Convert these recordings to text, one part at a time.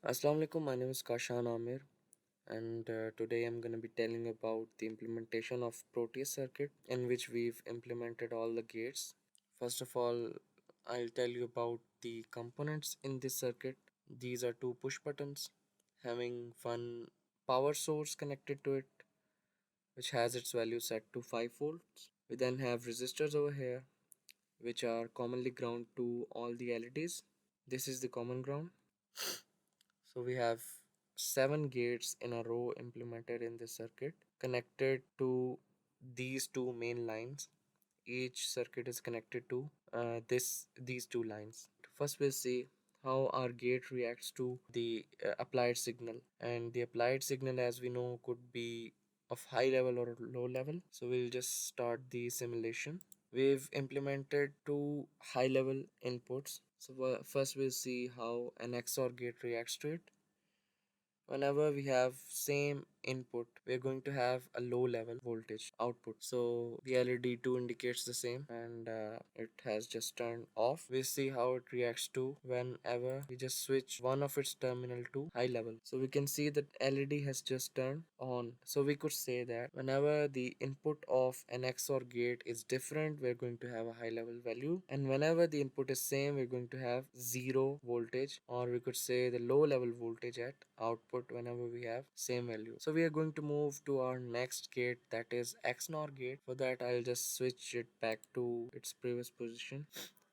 Assalamu alaikum, my name is Kashan Amir, and today I'm going to be telling about the implementation of proteus circuit in which we've implemented all the gates. First of all, I'll tell you about the components in this circuit. These are two push buttons having one power source connected to it, which has its value set to 5 volts. We then have resistors over here, which are commonly ground to all the LEDs. This is the common ground. So we have 7 gates in a row implemented in this circuit connected to these two main lines. Each circuit is connected to these two lines. First we'll see how our gate reacts to the applied signal, and the applied signal, as we know, could be of high level or low level. So we'll just start the simulation. We've implemented two high level inputs. So first we'll see how an XOR gate reacts to it. Whenever we have same input, we're going to have a low level voltage output. So the LED2 indicates the same, and it has just turned off. We see how it reacts to whenever we just switch one of its terminal to high level. So we can see that LED has just turned on. So we could say that whenever the input of an XOR gate is different, we're going to have a high level value, and whenever the input is same, we're going to have zero voltage, or we could say the low level voltage at output whenever we have same value. So we are going to move to our next gate, that is XNOR gate. For that, I'll just switch it back to its previous position.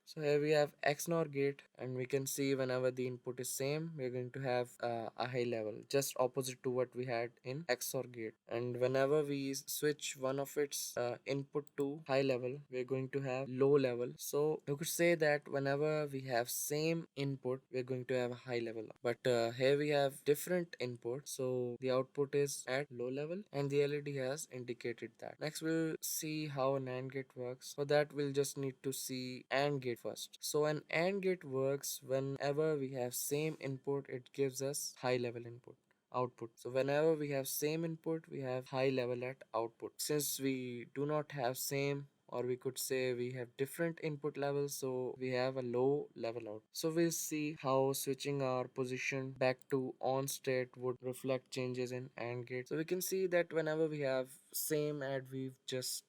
So here we have XNOR gate, and we can see whenever the input is same, we're going to have a high level, just opposite to what we had in XOR gate. And whenever we switch one of its input to high level, we're going to have low level. So you could say that whenever we have same input, we're going to have a high level. But here we have different input, so the output is at low level, and the LED has indicated that. Next, we'll see how an AND gate works. For that, we'll just need to see AND gate first. So an AND gate works whenever we have same input, it gives us high level input output. So whenever we have same input, we have high level at output. Since we do not have same, or we could say we have different input levels, so we have a low level out. So we'll see how switching our position back to on state would reflect changes in AND gate. So we can see that whenever we have same, and we've just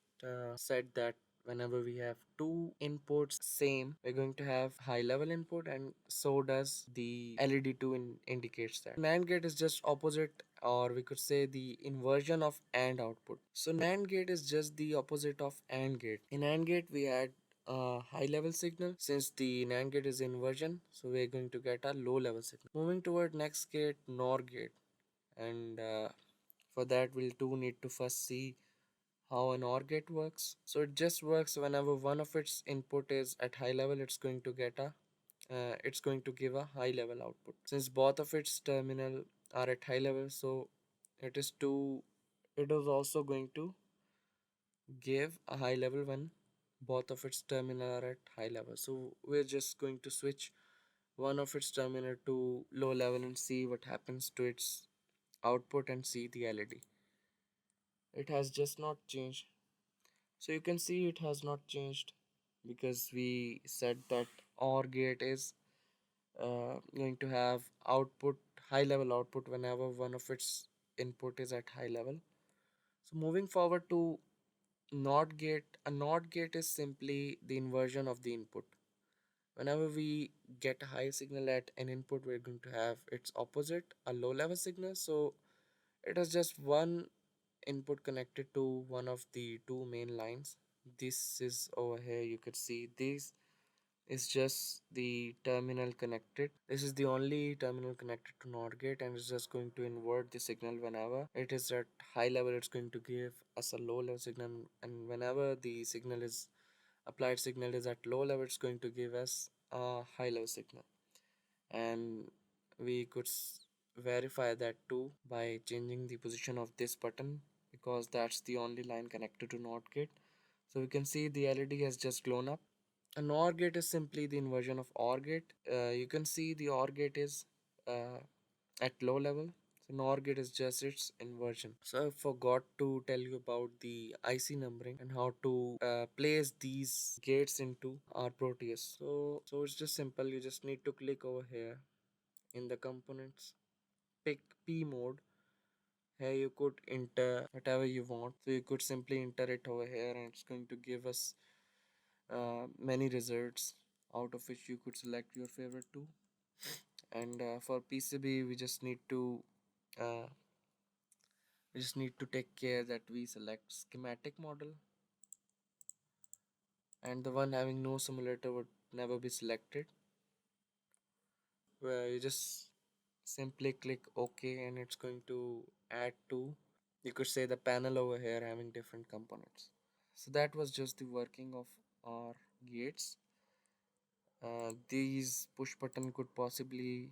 said that whenever we have two inputs same, we're going to have high level input, and so does the LED2 indicates that. NAND gate is just opposite, or we could say the inversion of AND output. So NAND gate is just the opposite of AND gate. In AND gate we had a high level signal. Since the NAND gate is inversion, so we're going to get a low level signal. Moving toward next gate, NOR gate, and for that we'll need to first see how an OR gate works. So it just works whenever one of its input is at high level, it's going to give a high level output. Since both of its terminal are at high level, so it is also going to give a high level when both of its terminal are at high level. So we're just going to switch one of its terminal to low level and see what happens to its output and see the LED. It has just not changed. So you can see it has not changed because we said that OR gate is going to have output, high level output, whenever one of its input is at high level. So moving forward to NOT gate, a NOT gate is simply the inversion of the input. Whenever we get a high signal at an input, we're going to have its opposite, a low level signal. So it has just one input connected to one of the two main lines. This is over here, you could see this is just the terminal connected. This is the only terminal connected to NOT gate, and it's just going to invert the signal. Whenever it is at high level, it's going to give us a low level signal, and whenever the signal is applied signal is at low level, it's going to give us a high level signal. And we could verify that too by changing the position of this button, because that's the only line connected to NOT gate. So we can see the LED has just glown up. A NOR gate is simply the inversion of OR gate. You can see the OR gate is at low level. So NOR gate is just its inversion. So I forgot to tell you about the IC numbering and how to place these gates into our proteus. So it's just simple. You just need to click over here In the components, pick P mode. Here you could enter whatever you want. So you could simply enter it over here and it's going to give us many results, out of which you could select your favorite two. And for PCB uh, we just need to take care that we select schematic model, and the one having no simulator would never be selected, where you just simply click OK and it's going to add to, you could say, the panel over here having different components. So that was just the working of our gates. These push button could possibly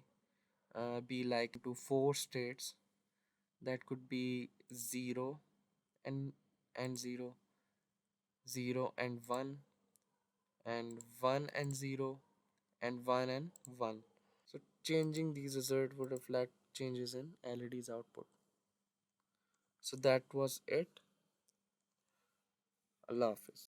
be like into four states. That could be 0 and 0, 0 and 1, and 1 and 0, and 1 and 1. So changing these results would reflect changes in LED's output. So that was it. Allah Hafiz.